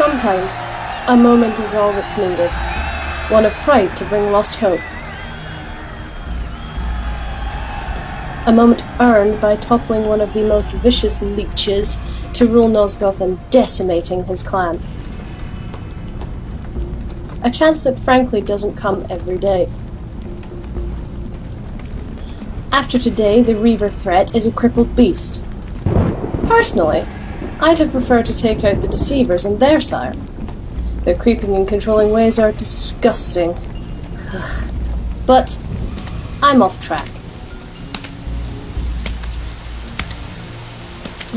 Sometimes, a moment is all that's needed. One of pride to bring lost hope. A moment earned by toppling one of the most vicious leeches to rule Nosgoth and decimating his clan. A chance that frankly doesn't come every day. After today, the Reaver threat is a crippled beast. Personally, I'd have preferred to take out the Deceivers and their sire. Their creeping and controlling ways are disgusting. But I'm off track.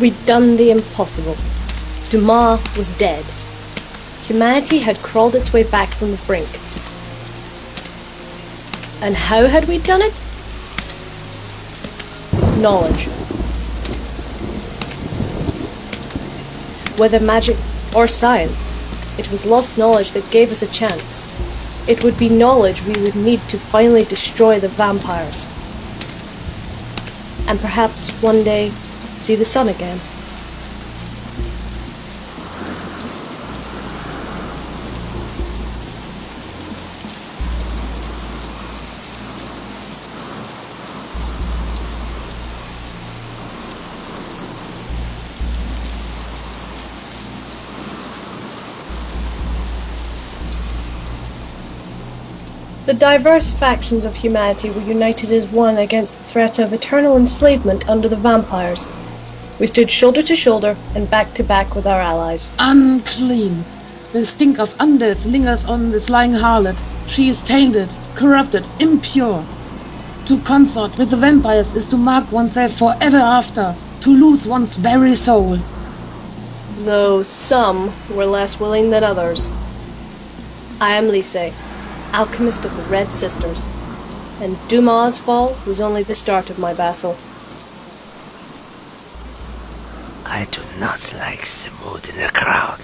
We'd done the impossible. Dumas was dead. Humanity had crawled its way back from the brink. And how had we done it? Knowledge. Whether magic or science, it was lost knowledge that gave us a chance. It would be knowledge we would need to finally destroy the vampires. And perhaps one day see the sun again. The diverse factions of humanity were united as one against the threat of eternal enslavement under the vampires. We stood shoulder to shoulder and back to back with our allies. Unclean. The stink of undead lingers on this lying harlot. She is tainted, corrupted, impure. To consort with the vampires is to mark oneself forever after, to lose one's very soul. Though some were less willing than others. I am Lise, alchemist of the Red Sisters, and Dumas' fall was only the start of my battle. I do not like the mood in the crowd.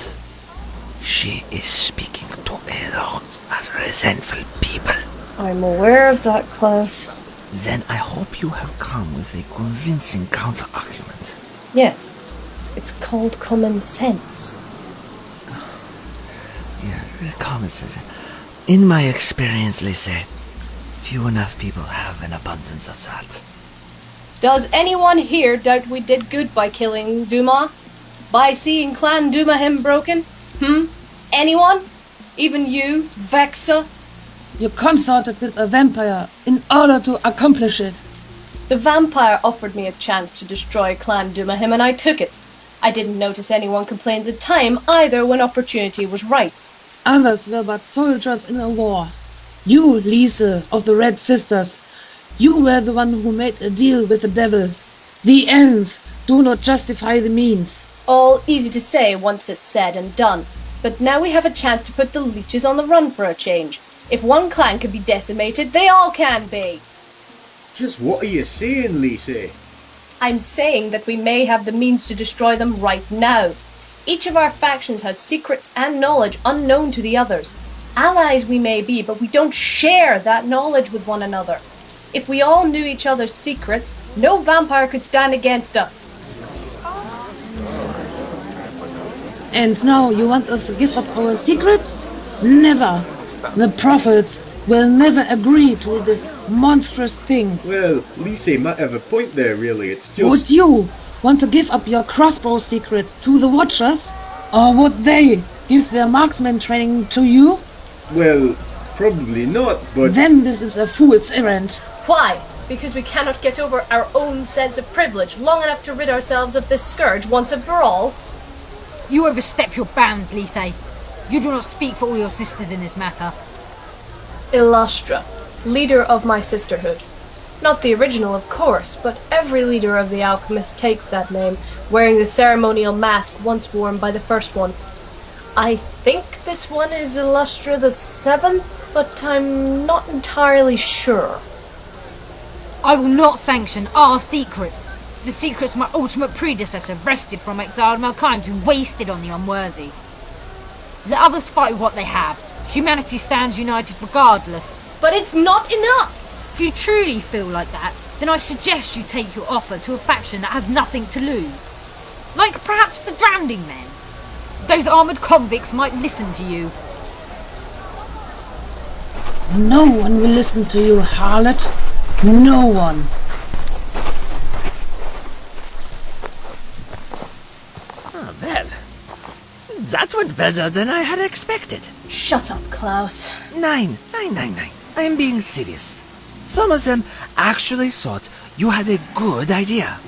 She is speaking to a lot of resentful people. I'm aware of that, Klaus. Then I hope you have come with a convincing counter-argument. Yes, it's called common sense. Yeah, common sense. In my experience, Lise, few enough people have an abundance of that. Does anyone here doubt we did good by killing Dumas? By seeing Clan Dumahem broken? Anyone? Even you, Vexa? You consorted with a vampire in order to accomplish it. The vampire offered me a chance to destroy Clan Dumahem, and I took it. I didn't notice anyone complain at the time either when opportunity was ripe. Others were but soldiers in a war. You, Lise, of the Red Sisters, you were the one who made a deal with the devil. The ends do not justify the means. All easy to say once it's said and done. But now we have a chance to put the leeches on the run for a change. If one clan can be decimated, they all can be. Just what are you saying, Lise? I'm saying that we may have the means to destroy them right now. Each of our factions has secrets and knowledge unknown to the others. Allies we may be, but we don't share that knowledge with one another. If we all knew each other's secrets, no vampire could stand against us. And now you want us to give up our secrets? Never. The prophets will never agree to this monstrous thing. Well, Lise might have a point there, really. It's just... Would you want to give up your crossbow secrets to the Watchers? Or would they give their marksman training to you? Well, probably not, but... Then this is a fool's errand. Why? Because we cannot get over our own sense of privilege long enough to rid ourselves of this scourge once and for all? You overstep your bounds, Lise. You do not speak for all your sisters in this matter. Illustra, leader of my sisterhood. Not the original, of course, but every leader of the alchemists takes that name, wearing the ceremonial mask once worn by the first one. I think this one is Illustra the 7th, but I'm not entirely sure. I will not sanction our secrets. The secrets my ultimate predecessor wrested from exiled mankind and wasted on the unworthy. Let others fight with what they have. Humanity stands united regardless. But it's not enough! If you truly feel like that, then I suggest you take your offer to a faction that has nothing to lose. Like perhaps the Drowning Men. Those armoured convicts might listen to you. No one will listen to you, harlot. No one. Oh, well, that went better than I had expected. Shut up, Klaus. Nine. I'm being serious. Some of them actually thought you had a good idea.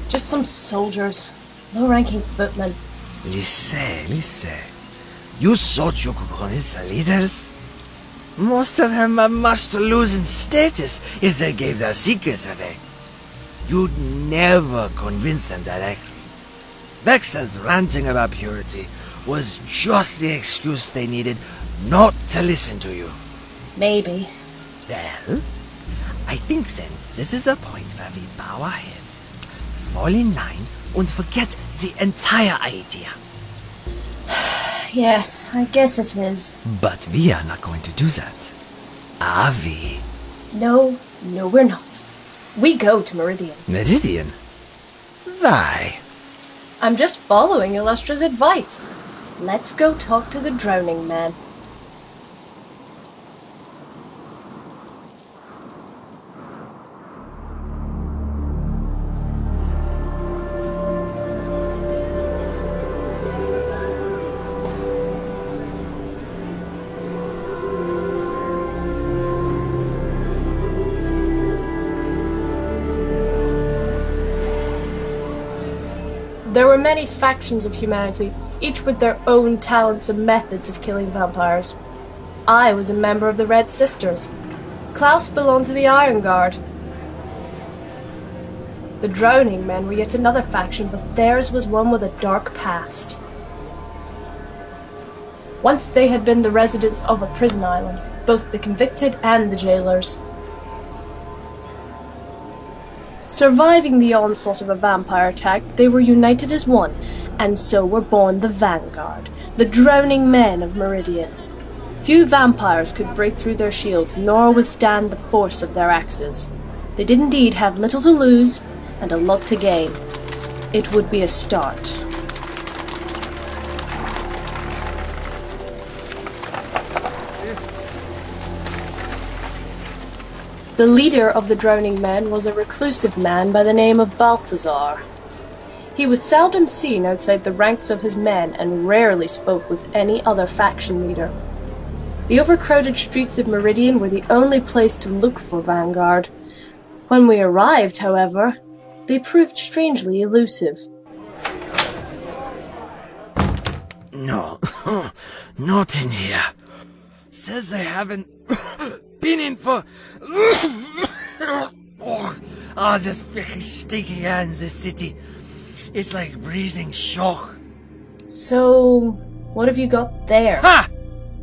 Just some soldiers. Low-ranking footmen. Lisse. You thought you could convince the leaders? Most of them are much to lose in status if they gave their secrets away. You'd never convince them directly. Vexa's ranting about purity was just the excuse they needed not to listen to you. Maybe. Well, I think then this is a point where we bow our heads, fall in line, and forget the entire idea. Yes, I guess it is. But we are not going to do that, are we? No, we're not. We go to Meridian. Meridian? Why? I'm just following Illustra's advice. Let's go talk to the drowning man. There were many factions of humanity, each with their own talents and methods of killing vampires. I was a member of the Red Sisters. Klaus belonged to the Iron Guard. The Drowning Men were yet another faction, but theirs was one with a dark past. Once they had been the residents of a prison island, both the convicted and the jailers. Surviving the onslaught of a vampire attack, they were united as one, and so were born the Vanguard, the Drowning Men of Meridian. Few vampires could break through their shields, nor withstand the force of their axes. They did indeed have little to lose, and a lot to gain. It would be a start. The leader of the Drowning Men was a reclusive man by the name of Balthazar. He was seldom seen outside the ranks of his men and rarely spoke with any other faction leader. The overcrowded streets of Meridian were the only place to look for Vanguard. When we arrived, however, they proved strangely elusive. No, not in here. Says they haven't been in for... Oh, just freaking stinking air in this city. It's like breathing shock. So, what have you got there? Ha!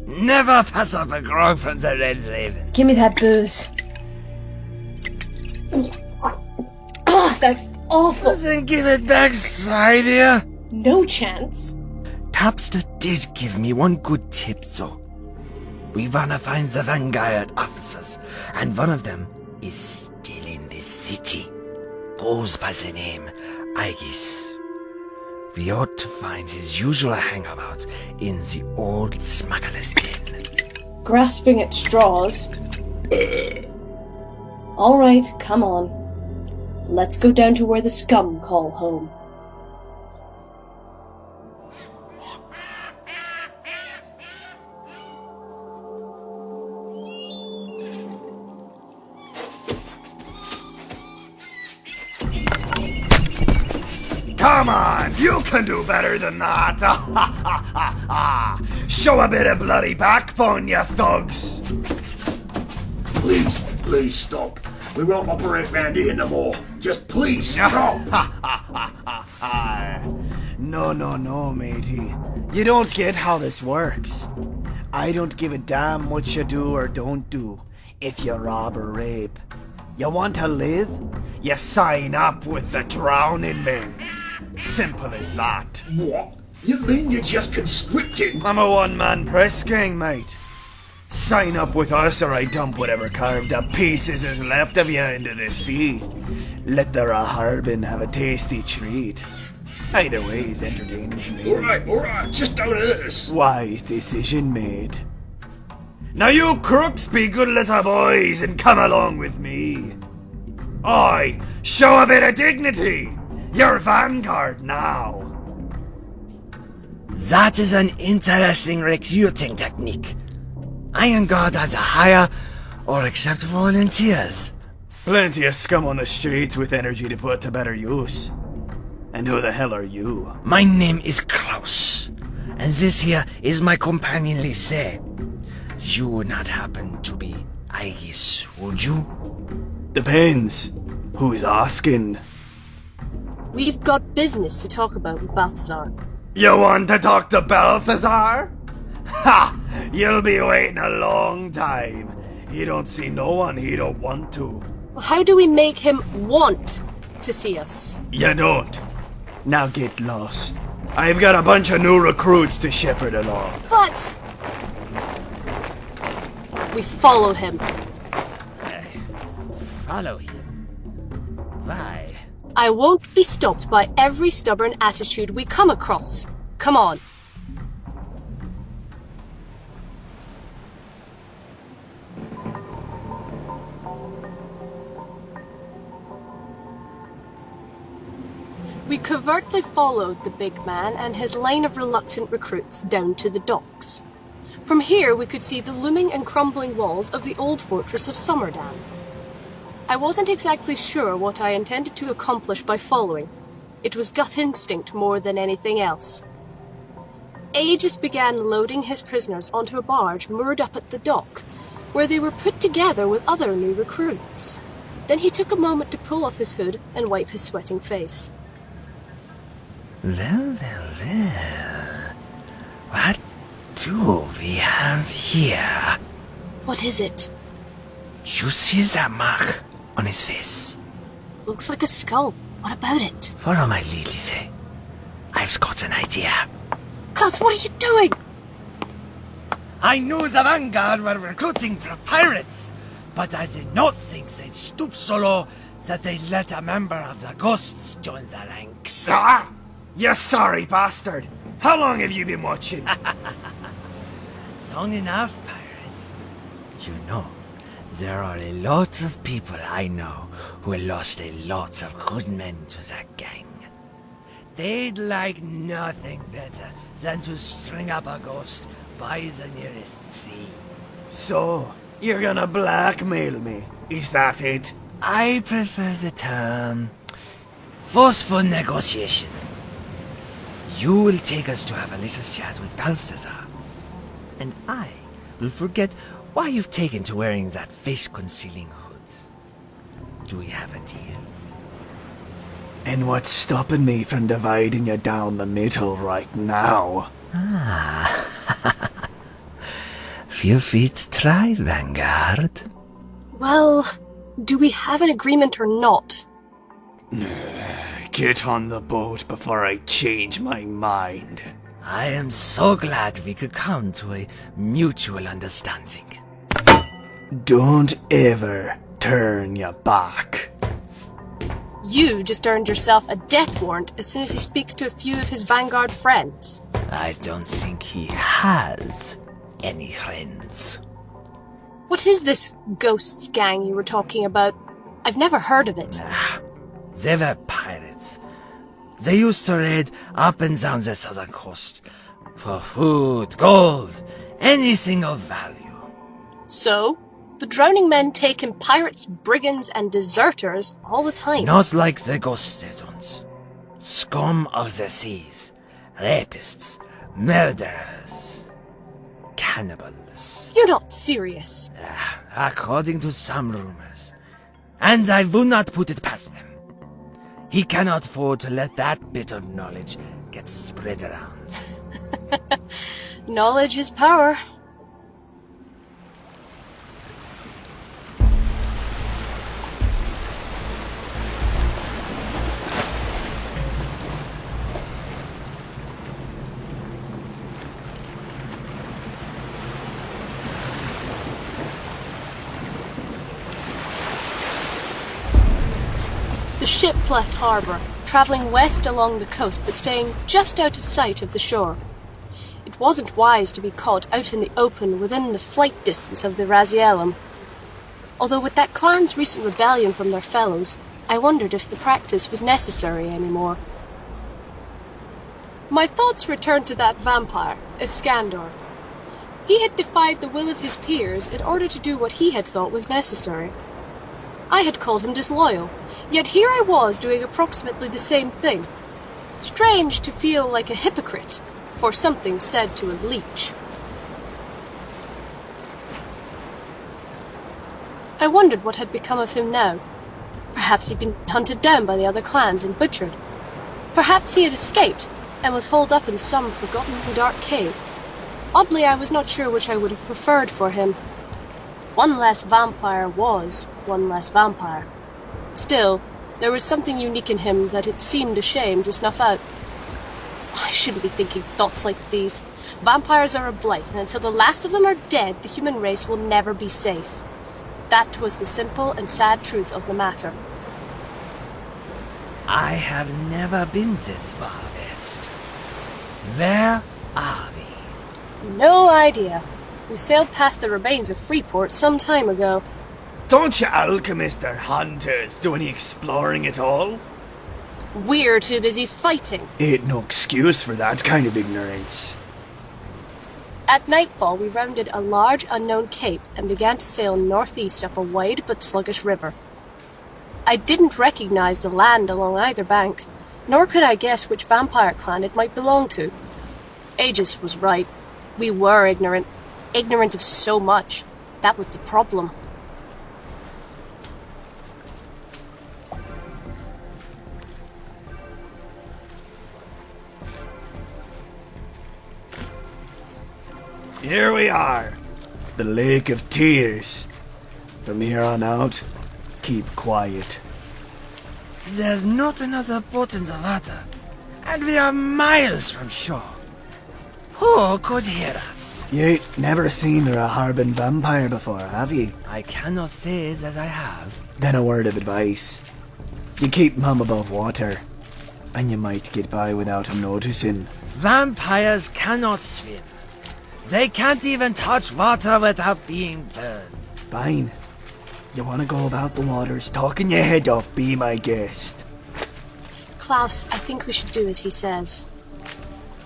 Never pass up a grog from the Red Raven. Give me that booze. Ah, that's awful. Then give it back, Sidia. No chance. Tapster did give me one good tip, though. We wanna find the Vanguard officers, and one of them is still in this city. Goes by the name Aegis. We ought to find his usual hangabout in the old smuggler's den. Grasping at straws. All right, come on. Let's go down to where the scum call home. Come on, you can do better than that. Show a bit of bloody backbone, you thugs. Please stop. We won't operate round here no more. Just please stop. No, matey. You don't get how this works. I don't give a damn what you do or don't do if you rob or rape. You want to live? You sign up with the Drowning Men. Simple as that. What? You mean you're just conscripted? I'm a one-man press gang, mate. Sign up with us or I dump whatever carved up pieces is left of you into the sea. Let the Raharbin have a tasty treat. Either way, he's entertaining to me. Alright, just don't hurt us. Wise decision made. Now you crooks be good little boys and come along with me. Aye, show a bit of dignity. You're vanguard now. That is an interesting recruiting technique. Iron Guard has a hire or accept volunteers. Plenty of scum on the streets with energy to put to better use. And who the hell are you? My name is Klaus, and this here is my companion Lise. You would not happen to be Aegis, would you? Depends. Who's asking? We've got business to talk about with Balthazar. You want to talk to Balthazar? Ha! You'll be waiting a long time. He don't see no one he don't want to. How do we make him want to see us? You don't. Now get lost. I've got a bunch of new recruits to shepherd along. But... we follow him. Follow him. Why? I won't be stopped by every stubborn attitude we come across. Come on. We covertly followed the big man and his line of reluctant recruits down to the docks. From here we could see the looming and crumbling walls of the old fortress of Sommerdan. I wasn't exactly sure what I intended to accomplish by following. It was gut instinct more than anything else. Aegis began loading his prisoners onto a barge moored up at the dock, where they were put together with other new recruits. Then he took a moment to pull off his hood and wipe his sweating face. Well. What do we have here? What is it? You see that mark on his face? Looks like a skull. What about it? Follow my lead, Lise. I've got an idea. Klaus, what are you doing? I knew the Vanguard were recruiting for pirates, but I did not think they'd stoop so low that they'd let a member of the Ghosts join the ranks. Ah! You sorry bastard! How long have you been watching? Long enough, pirate. You know, there are a lot of people I know who lost a lot of good men to that gang. They'd like nothing better than to string up a ghost by the nearest tree. So, you're gonna blackmail me? Is that it? I prefer the term forceful negotiation. You will take us to have a little chat with Balthazar, and I will forget why you've taken to wearing that face-concealing hood. Do we have a deal? And what's stopping me from dividing you down the middle right now? Feel free to try, Vanguard. Well, do we have an agreement or not? Get on the boat before I change my mind. I am so glad we could come to a mutual understanding. Don't ever turn your back. You just earned yourself a death warrant as soon as he speaks to a few of his Vanguard friends. I don't think he has any friends. What is this ghosts gang you were talking about? I've never heard of it. They were pirates. They used to raid up and down the southern coast for food, gold, anything of value. So, the drowning men take in pirates, brigands, and deserters all the time. Not like the ghosts, they don't. Scum of the seas, rapists, murderers, cannibals. You're not serious. According to some rumors. And I will not put it past them. He cannot afford to let that bit of knowledge get spread around. Knowledge is power. The ship left harbour, travelling west along the coast but staying just out of sight of the shore. It wasn't wise to be caught out in the open within the flight distance of the Razielum. Although with that clan's recent rebellion from their fellows, I wondered if the practice was necessary anymore. My thoughts returned to that vampire, Iskandar. He had defied the will of his peers in order to do what he had thought was necessary. I had called him disloyal, yet here I was doing approximately the same thing. Strange to feel like a hypocrite for something said to a leech. I wondered what had become of him now. Perhaps he'd been hunted down by the other clans and butchered. Perhaps he had escaped and was holed up in some forgotten dark cave. Oddly, I was not sure which I would have preferred for him. One less vampire was one less vampire. Still, there was something unique in him that it seemed a shame to snuff out. I shouldn't be thinking thoughts like these. Vampires are a blight, and until the last of them are dead, the human race will never be safe. That was the simple and sad truth of the matter. I have never been this far west. Where are we? No idea. We sailed past the remains of Freeport some time ago. Don't you alchemists or hunters do any exploring at all? We're too busy fighting. Ain't no excuse for that kind of ignorance. At nightfall, we rounded a large unknown cape and began to sail northeast up a wide but sluggish river. I didn't recognize the land along either bank, nor could I guess which vampire clan it might belong to. Aegis was right. We were ignorant. Ignorant of so much. That was the problem. Here we are. The Lake of Tears. From here on out, keep quiet. There's not another boat in the water, and we are miles from shore. Who could hear us? You ain't never seen a harbin vampire before, have you? I cannot say that I have. Then a word of advice. You keep mum above water, and you might get by without him noticing. Vampires cannot swim. They can't even touch water without being burned. Fine. You wanna go about the waters talking your head off, be my guest. Klaus, I think we should do as he says.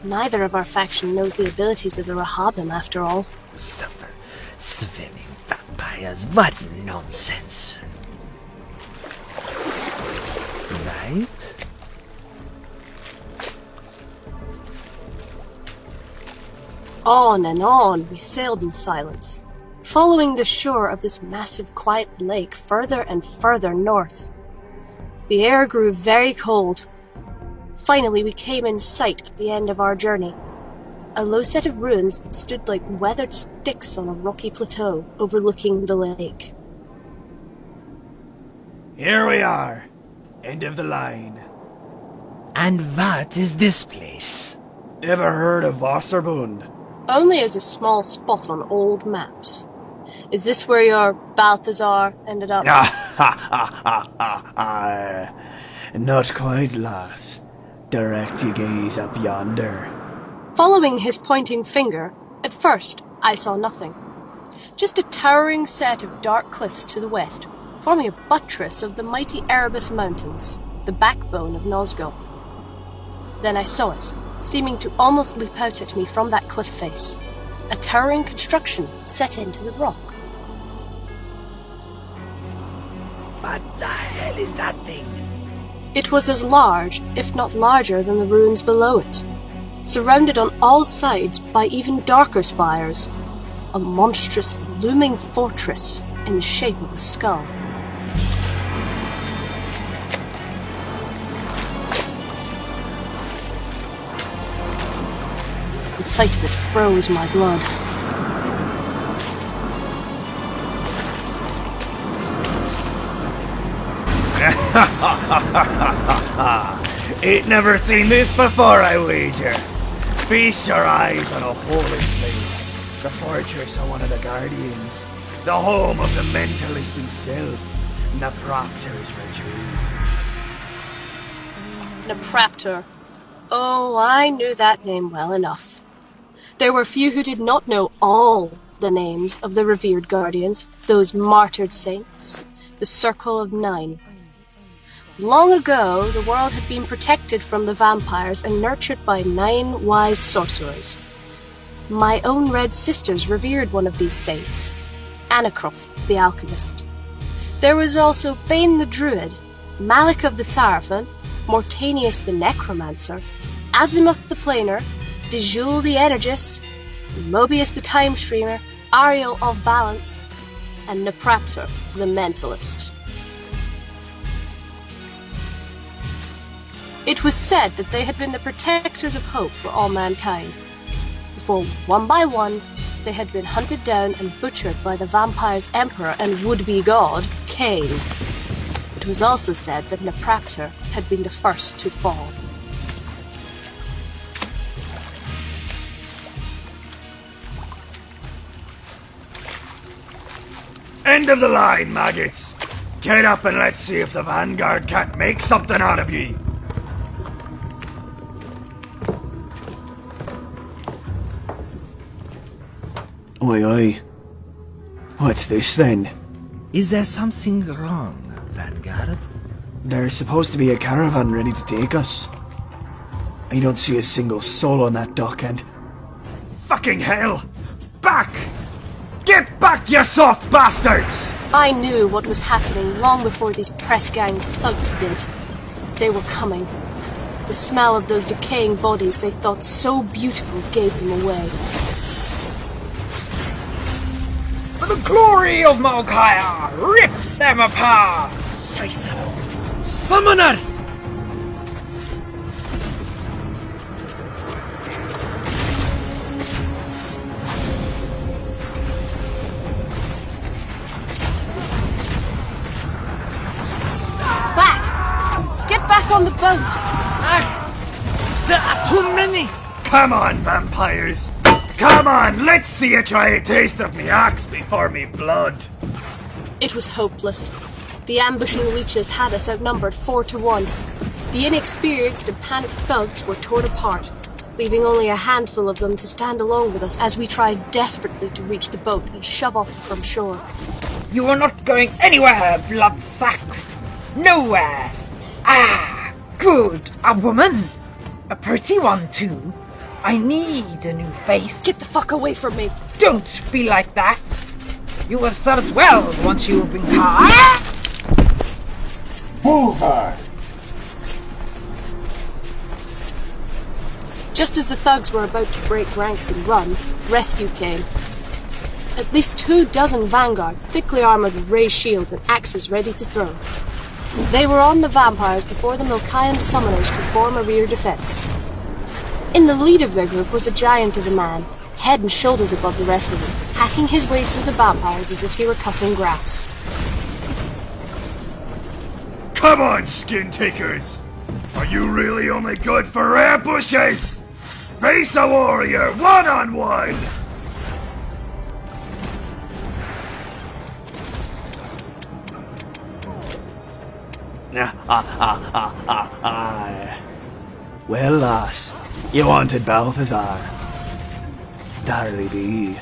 Neither of our faction knows the abilities of the Rahabim, after all. Summer swimming vampires, what nonsense. Right? On and on we sailed in silence, following the shore of this massive quiet lake further and further north. The air grew very cold. Finally we came in sight of the end of our journey, a low set of ruins that stood like weathered sticks on a rocky plateau overlooking the lake. Here we are. End of the line. And what is this place? Ever heard of Wasserbund? Only as a small spot on old maps. Is this where your Balthazar ended up? Not quite, lass. Direct your gaze up yonder. Following his pointing finger, at first I saw nothing. Just a towering set of dark cliffs to the west, forming a buttress of the mighty Erebus Mountains, the backbone of Nosgoth. Then I saw it, seeming to almost leap out at me from that cliff face, a towering construction set into the rock. What the hell is that thing? It was as large, if not larger, than the ruins below it, surrounded on all sides by even darker spires, a monstrous, looming fortress in the shape of a skull. The sight of it froze my blood. Ain't never seen this before, I wager. Feast your eyes on a holy place, the fortress of one of the Guardians, the home of the Mentalist himself, and the Propter's retreat. Napraptor. Oh, I knew that name well enough. There were few who did not know all the names of the revered guardians, those martyred saints, the Circle of Nine. Long ago, the world had been protected from the vampires and nurtured by 9 wise sorcerers. My own red sisters revered one of these saints, Anacroth the alchemist. There was also Bane the druid, Malik of the Seraphim, Mortanius the necromancer, Azimuth the planer, Dejul the energist, Mobius the time streamer, Ariel of balance, and Napraptor the mentalist. It was said that they had been the protectors of hope for all mankind, before one by one they had been hunted down and butchered by the vampire's emperor and would-be god, Kain. It was also said that Napraptor had been the first to fall. End of the line, maggots! Get up and let's see if the Vanguard can't make something out of ye! Oi, oi. What's this then? Is there something wrong, Vanguard? There's supposed to be a caravan ready to take us. I don't see a single soul on that dock, and Fucking hell! Back! Get back, you soft bastards! I knew what was happening long before these press gang thugs did. They were coming. The smell of those decaying bodies they thought so beautiful gave them away. For the glory of Malkaya, rip them apart! Summoners! Back! Get back on the boat! There are too many! Come on, vampires! Come on, let's see you try a taste of me axe before me blood! It was hopeless. The ambushing leeches had us outnumbered 4-1. The inexperienced and panicked thugs were torn apart, leaving only a handful of them to stand alone with us as we tried desperately to reach the boat and shove off from shore. You are not going anywhere, blood sacks! Nowhere! Ah, good! A woman! A pretty one, too. I need a new face. Get the fuck away from me! Don't be like that! You will serve us well once you have been caught. Over! Just as the thugs were about to break ranks and run, rescue came. At least 24 Vanguard, thickly armored with ray shields and axes ready to throw. They were on the vampires before the Milkian summoners could form a rear defense. In the lead of their group was a giant of a man, head and shoulders above the rest of them, hacking his way through the vampires as if he were cutting grass. Come on, skin takers! Are you really only good for ambushes? Face a warrior, one-on-one! Well, lass, you wanted Balthazar. Darly be.